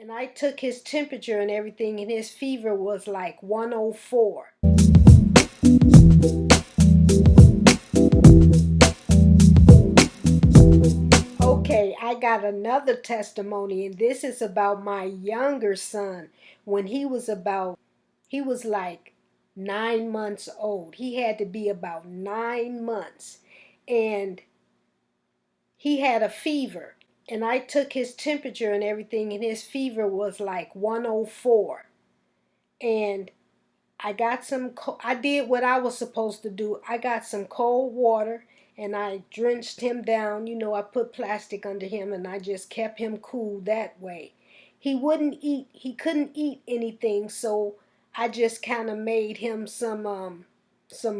And I took his temperature and everything, and his fever was like 104. Okay, I got another testimony, and this is about my younger son. When he was like 9 months old. He had to be about 9 months. And he had a fever. And I took his temperature and everything, and his fever was like 104. And I did what I was supposed to do. I got some cold water and I drenched him down. I put plastic under him and I just kept him cool that way. He couldn't eat anything, so I just kind of made him some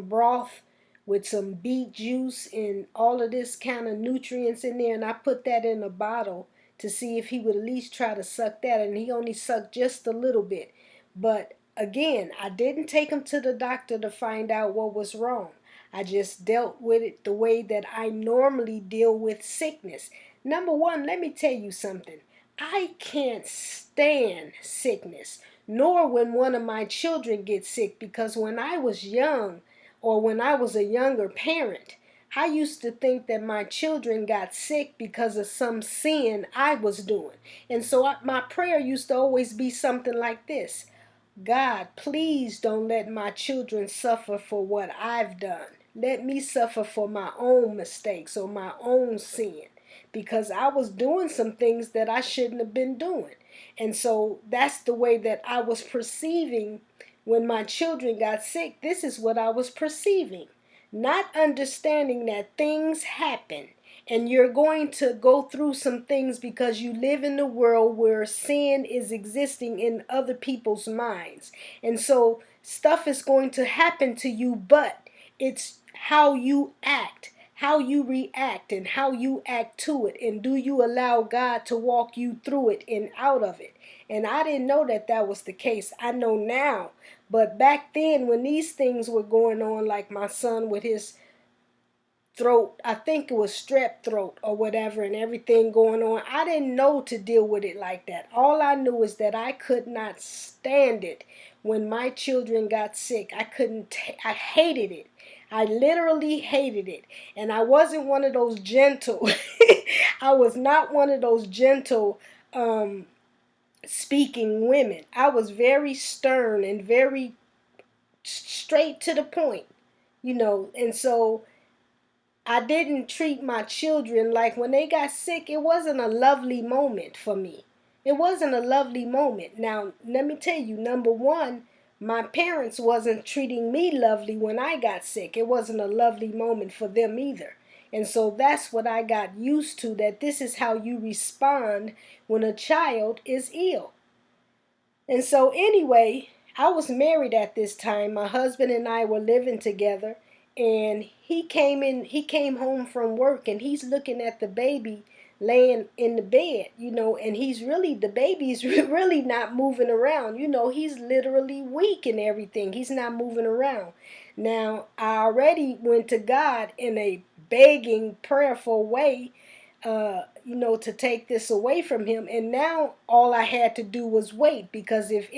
broth with some beet juice and all of this kind of nutrients in there, and I put that in a bottle to see if he would at least try to suck that, and he only sucked just a little bit. But again, I didn't take him to the doctor to find out what was wrong. I just dealt with it the way that I normally deal with sickness. Number one, let me tell you something. I can't stand sickness, nor when one of my children gets sick, because when I was young, or when I was a younger parent, I used to think that my children got sick because of some sin I was doing. And so my prayer used to always be something like this: God, please don't let my children suffer for what I've done. Let me suffer for my own mistakes or my own sin, because I was doing some things that I shouldn't have been doing. And so that's the way that I was perceiving when my children got sick. This is what I was perceiving, not understanding that things happen and you're going to go through some things because you live in a world where sin is existing in other people's minds. And so stuff is going to happen to you, but it's how you act, how you react, and how you act to it. And do you allow God to walk you through it and out of it? And I didn't know that that was the case. I know now. But back then, when these things were going on, like my son with his throat, I think it was strep throat or whatever, and everything going on, I didn't know to deal with it like that. All I knew is that I could not stand it when my children got sick. I hated it. I literally hated it. And I wasn't one of those gentle, I was not one of those gentle speaking women. I was very stern and very straight to the point. And so I didn't treat my children like, when they got sick, it wasn't a lovely moment for me. It wasn't a lovely moment. Now, let me tell you, number one, my parents wasn't treating me lovely when I got sick. It wasn't a lovely moment for them either. And so that's what I got used to, that this is how you respond when a child is ill. And so anyway, I was married at this time. My husband and I were living together, and he came home from work, and he's looking at the baby laying in the bed, and the baby's really not moving around. He's literally weak and everything. He's not moving around. Now, I already went to God in a begging, prayerful way, to take this away from him. And now all I had to do was wait, because if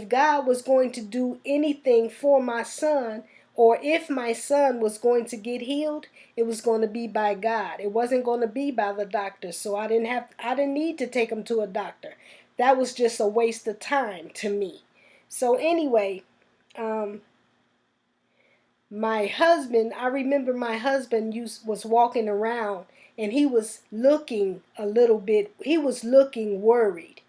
God was going to do anything for my son, or if my son was going to get healed, it was going to be by God. It wasn't going to be by the doctor. So I didn't need to take him to a doctor. That was just a waste of time to me. So anyway, I remember my husband was walking around, and he was looking he was looking worried.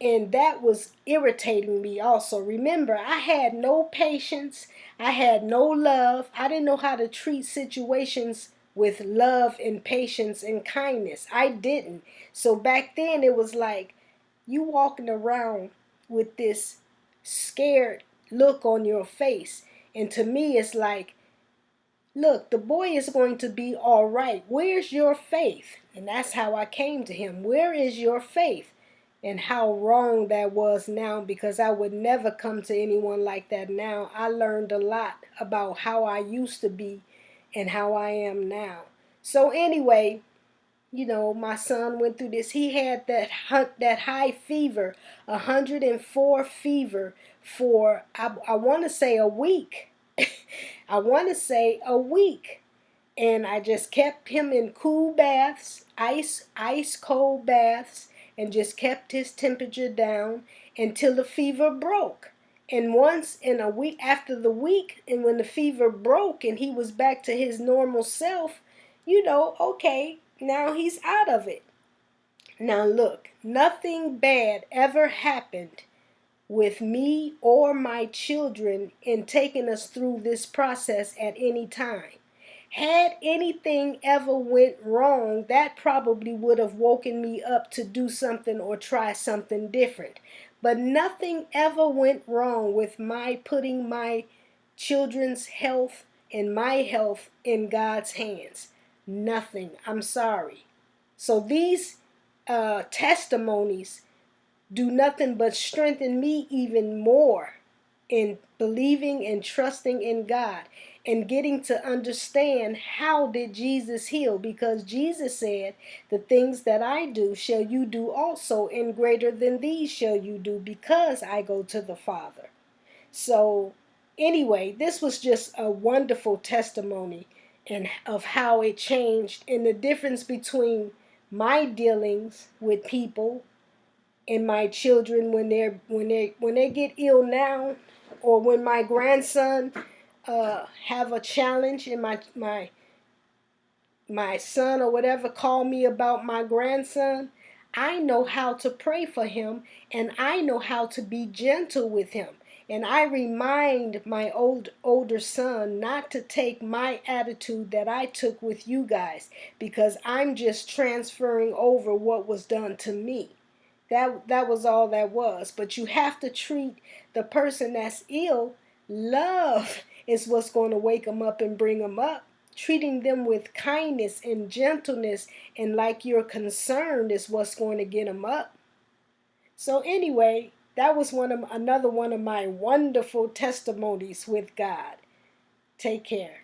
And that was irritating me also. Remember, I had no patience. I had no love. I didn't know how to treat situations with love and patience and kindness. I didn't. So back then it was like, you walking around with this scared look on your face. And to me, it's like, look, the boy is going to be all right. Where's your faith? And that's how I came to him. Where is your faith? And how wrong that was now, because I would never come to anyone like that now. I learned a lot about how I used to be and how I am now. So anyway, my son went through this. He had that high fever, 104 fever for I want to say a week. I want to say a week. And I just kept him in cool baths, ice cold baths, and just kept his temperature down until the fever broke. And once in a week, after the week, and when the fever broke and he was back to his normal self, okay, now he's out of it. Now look, nothing bad ever happened with me or my children in taking us through this process at any time. Had anything ever went wrong, that probably would have woken me up to do something or try something different. But nothing ever went wrong with my putting my children's health and my health in God's hands. Nothing. I'm sorry. So these testimonies do nothing but strengthen me even more in believing and trusting in God and getting to understand how did Jesus heal, because Jesus said, the things that I do shall you do also, and greater than these shall you do, because I go to the Father. So anyway, this was just a wonderful testimony and of how it changed and the difference between my dealings with people and my children when they get ill now, or when my grandson have a challenge, and my son or whatever call me about my grandson. I know how to pray for him, and I know how to be gentle with him. And I remind my older son not to take my attitude that I took with you guys, because I'm just transferring over what was done to me. That was all that was. But you have to treat the person that's ill. Love is what's going to wake them up and bring them up. Treating them with kindness and gentleness and like you're concerned is what's going to get them up. So anyway, that was another one of my wonderful testimonies with God. Take care.